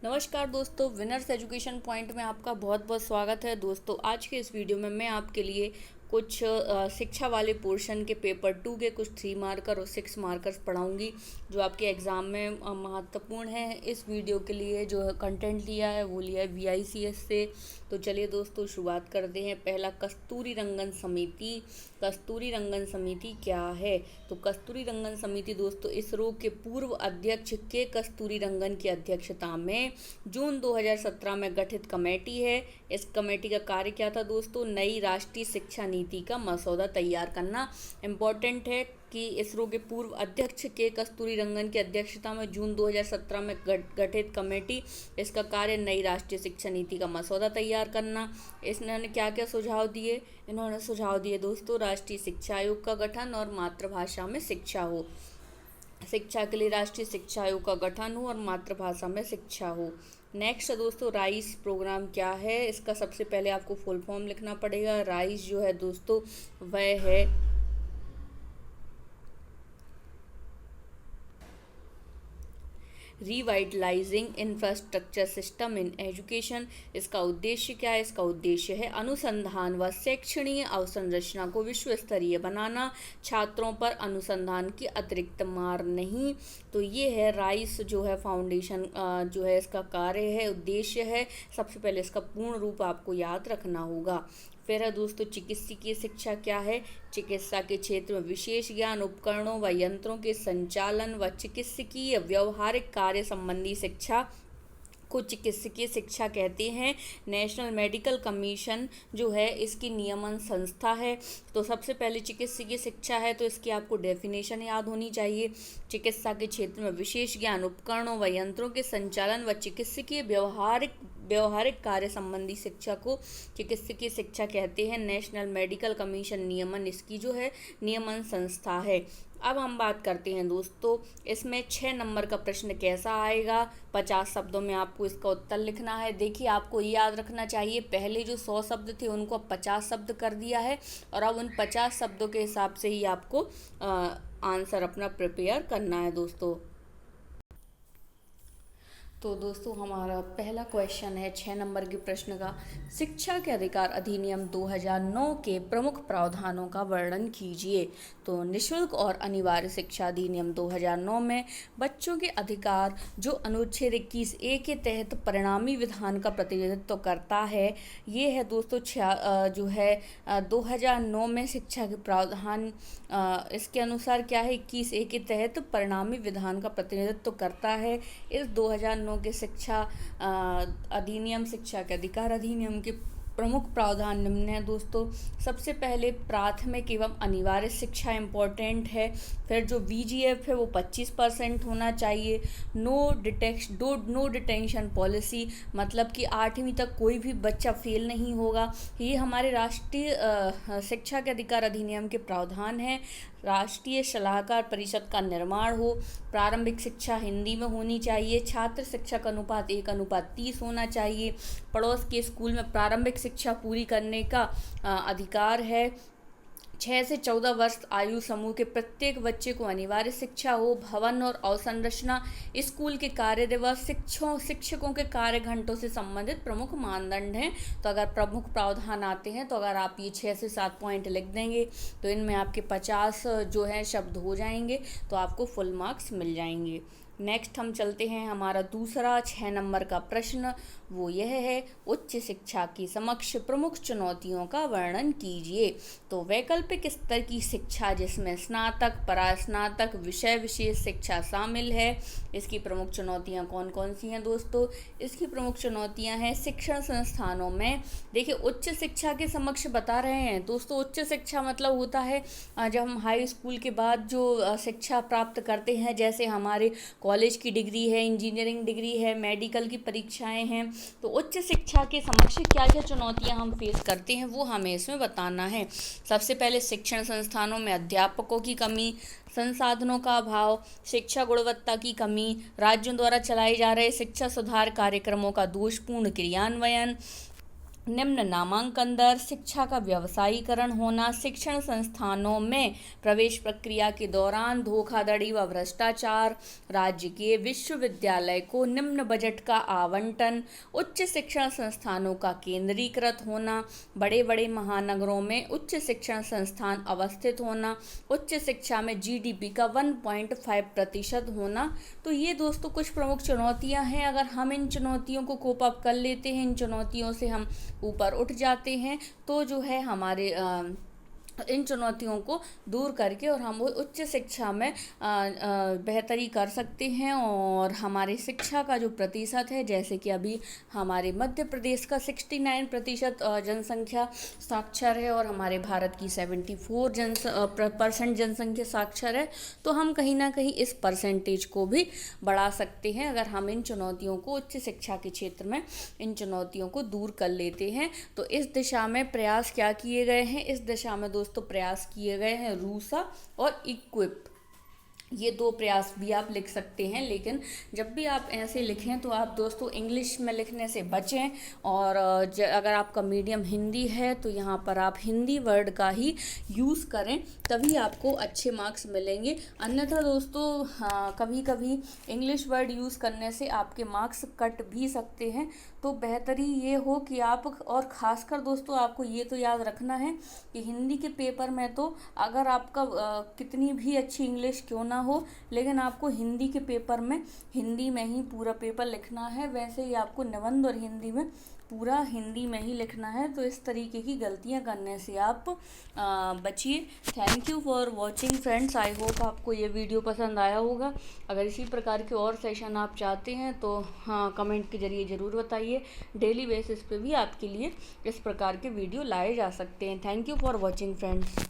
नमस्कार दोस्तों, winners education point में आपका बहुत बहुत स्वागत है। दोस्तों, आज के इस वीडियो में मैं आपके लिए कुछ शिक्षा वाले पोर्शन के पेपर 2 के कुछ 3 मार्कर और 6 मार्कर्स पढ़ाऊंगी जो आपके एग्ज़ाम में महत्वपूर्ण है। इस वीडियो के लिए जो कंटेंट लिया है वो लिया है VICS से। तो चलिए दोस्तों, शुरुआत करते हैं। पहला, कस्तूरी रंगन समिति। कस्तूरी रंगन समिति क्या है? तो कस्तूरी रंगन समिति दोस्तों इसरो के पूर्व अध्यक्ष के कस्तूरी रंगन की अध्यक्षता में जून 2017 में गठित कमेटी है। इस कमेटी का कार्य क्या था दोस्तों? नई राष्ट्रीय शिक्षा नीति का मसौदा तैयार करना। इम्पोर्टेंट है कि इसरो के पूर्व अध्यक्ष के कस्तूरी रंगन की अध्यक्षता में जून 2017 में गठित कमेटी, इसका कार्य नई राष्ट्रीय शिक्षा नीति का मसौदा तैयार करना। इसने क्या क्या सुझाव दिए? इन्होंने सुझाव दिए दोस्तों, राष्ट्रीय शिक्षा आयोग का गठन और मातृभाषा में शिक्षा हो। शिक्षा के लिए राष्ट्रीय शिक्षा आयोग का गठन हो और मातृभाषा में शिक्षा हो। नेक्स्ट दोस्तों, राइस प्रोग्राम क्या है? इसका सबसे पहले आपको फुल फॉर्म लिखना पड़ेगा। राइस जो है दोस्तों वह है revitalising infrastructure system in education. इसका उद्देश्य क्या है? इसका उद्देश्य है अनुसंधान व शैक्षणिक अवसंरचना को विश्व स्तरीय बनाना, छात्रों पर अनुसंधान की अतिरिक्त मार नहीं। तो ये है राइस जो है फाउंडेशन जो है इसका कार्य है, उद्देश्य है। सबसे पहले इसका पूर्ण रूप आपको याद रखना होगा। फिर है दोस्तों, चिकित्सकीय शिक्षा क्या है? चिकित्सा के क्षेत्र में विशेष ज्ञान, उपकरणों व यंत्रों के संचालन व चिकित्सकीय व्यवहारिक कार्य संबंधी शिक्षा को चिकित्सकीय शिक्षा कहते हैं। नेशनल मेडिकल कमीशन जो है इसकी नियमन संस्था है। तो सबसे पहले चिकित्सकीय शिक्षा है तो इसकी आपको डेफिनेशन याद होनी चाहिए। चिकित्सा के क्षेत्र में विशेष ज्ञान, उपकरणों व यंत्रों के संचालन व चिकित्सकीय व्यवहारिक कार्य संबंधी शिक्षा को चिकित्सकीय शिक्षा कहते हैं। नेशनल मेडिकल कमीशन नियमन इसकी जो है नियमन संस्था है। अब हम बात करते हैं दोस्तों, इसमें 6 नंबर का प्रश्न कैसा आएगा? 50 शब्दों में आपको इसका उत्तर लिखना है। देखिए, आपको ये याद रखना चाहिए, पहले जो 100 शब्द थे उनको अब 50 शब्द कर दिया है और अब उन 50 शब्दों के हिसाब से ही आपको आंसर अपना प्रिपेयर करना है दोस्तों। तो दोस्तों, हमारा पहला क्वेश्चन है 6 नंबर के प्रश्न का। शिक्षा के अधिकार अधिनियम 2009 के प्रमुख प्रावधानों का वर्णन कीजिए। तो निःशुल्क और अनिवार्य शिक्षा अधिनियम 2009 में बच्चों के अधिकार जो अनुच्छेद 21A के तहत परिणामी विधान का प्रतिनिधित्व करता है, ये है दोस्तों जो है 2009 में शिक्षा के प्रावधान इसके अनुसार क्या है? 21A के तहत परिणामी विधान का प्रतिनिधित्व करता है। इस 2009 के शिक्षा अधिनियम, शिक्षा के अधिकार अधिनियम के प्रमुख प्रावधान निम्न है दोस्तों। सबसे पहले प्राथमिक एवं अनिवार्य शिक्षा इम्पोर्टेंट है। फिर जो VGF है वो 25% होना चाहिए। नो डिटेंशन पॉलिसी, मतलब कि 8वीं तक कोई भी बच्चा फेल नहीं होगा। ये हमारे राष्ट्रीय शिक्षा के अधिकार अधिनियम के प्रावधान है। राष्ट्रीय सलाहकार परिषद का निर्माण हो। प्रारंभिक शिक्षा हिंदी में होनी चाहिए। छात्र शिक्षक अनुपात 1:30 होना चाहिए। पड़ोस के स्कूल में प्रारंभिक शिक्षा पूरी करने का अधिकार है। 6 से 14 वर्ष आयु समूह के प्रत्येक बच्चे को अनिवार्य शिक्षा हो। भवन और अवसंरचना स्कूल के कार्य दिवस, शिक्षकों के कार्य घंटों से संबंधित प्रमुख मानदंड हैं। तो अगर प्रमुख प्रावधान आते हैं तो अगर आप ये 6 से 7 पॉइंट लिख देंगे तो इनमें आपके 50 जो है शब्द हो जाएंगे, तो आपको फुल मार्क्स मिल जाएंगे। नेक्स्ट हम चलते हैं, हमारा दूसरा 6 नंबर का प्रश्न वो यह है, उच्च शिक्षा की समक्ष प्रमुख चुनौतियों का वर्णन कीजिए। तो वैकल्पिक स्तर की शिक्षा जिसमें स्नातक, परास्नातक, विषय विशेष शिक्षा शामिल है, इसकी प्रमुख चुनौतियां कौन कौन सी हैं दोस्तों? इसकी प्रमुख चुनौतियां हैं शिक्षण संस्थानों में। देखिए, उच्च शिक्षा के समक्ष बता रहे हैं दोस्तों, उच्च शिक्षा मतलब होता है जब हम हाई स्कूल के बाद जो शिक्षा प्राप्त करते हैं, जैसे हमारे कॉलेज की डिग्री है, इंजीनियरिंग डिग्री है, मेडिकल की परीक्षाएं हैं। तो उच्च शिक्षा के समक्ष क्या क्या चुनौतियां हम फेस करते हैं वो हमें इसमें बताना है। सबसे पहले शिक्षण संस्थानों में अध्यापकों की कमी, संसाधनों का अभाव, शिक्षा गुणवत्ता की कमी, राज्यों द्वारा चलाए जा रहे शिक्षा सुधार कार्यक्रमों का दोषपूर्ण क्रियान्वयन, निम्न नामांकन दर, शिक्षा का व्यवसायीकरण होना, शिक्षण संस्थानों में प्रवेश प्रक्रिया के दौरान धोखाधड़ी व भ्रष्टाचार, राज्य के विश्वविद्यालय को निम्न बजट का आवंटन, उच्च शिक्षण संस्थानों का केंद्रीकृत होना, बड़े बड़े महानगरों में उच्च शिक्षण संस्थान अवस्थित होना, उच्च शिक्षा में जीडीपी का 1.5% होना। तो ये दोस्तों कुछ प्रमुख चुनौतियां हैं। अगर हम इन चुनौतियों को कोप अप कर लेते हैं, इन चुनौतियों से हम ऊपर उठ जाते हैं, तो जो है हमारे इन चुनौतियों को दूर करके और हम वो उच्च शिक्षा में बेहतरी कर सकते हैं। और हमारी शिक्षा का जो प्रतिशत है, जैसे कि अभी हमारे मध्य प्रदेश का 69% जनसंख्या साक्षर है और हमारे भारत की 74% जनसंख्या साक्षर है, तो हम कहीं ना कहीं इस परसेंटेज को भी बढ़ा सकते हैं अगर हम इन चुनौतियों को उच्च शिक्षा के क्षेत्र में इन चुनौतियों को दूर कर लेते हैं। तो इस दिशा में प्रयास क्या किए गए हैं? इस दिशा में दोस्तों प्रयास किए गए हैं रूसा और इक्विप। ये दो प्रयास भी आप लिख सकते हैं, लेकिन जब भी आप ऐसे लिखें तो आप दोस्तों इंग्लिश में लिखने से बचें। और अगर आपका मीडियम हिंदी है तो यहाँ पर आप हिंदी वर्ड का ही यूज़ करें, तभी आपको अच्छे मार्क्स मिलेंगे। अन्यथा दोस्तों कभी कभी इंग्लिश वर्ड यूज़ करने से आपके मार्क्स कट भी सकते हैं। तो बेहतरी ये हो कि आप, और ख़ासकर दोस्तों आपको ये तो याद रखना है कि हिंदी के पेपर में तो अगर आपका कितनी भी अच्छी इंग्लिश क्यों ना हो, लेकिन आपको हिंदी के पेपर में हिंदी में ही पूरा पेपर लिखना है। वैसे ही आपको निबंध और हिंदी में पूरा हिंदी में ही लिखना है। तो इस तरीके की गलतियां करने से आप बचिए। Thank you for watching friends. I hope आपको ये वीडियो पसंद आया होगा। अगर इसी प्रकार के और सेशन आप चाहते हैं तो हाँ, कमेंट के जरिए ज़रूर बताइए। डेली बेसिस पे भी आपके लिए इस प्रकार के वीडियो लाए जा सकते हैं। Thank you for watching friends.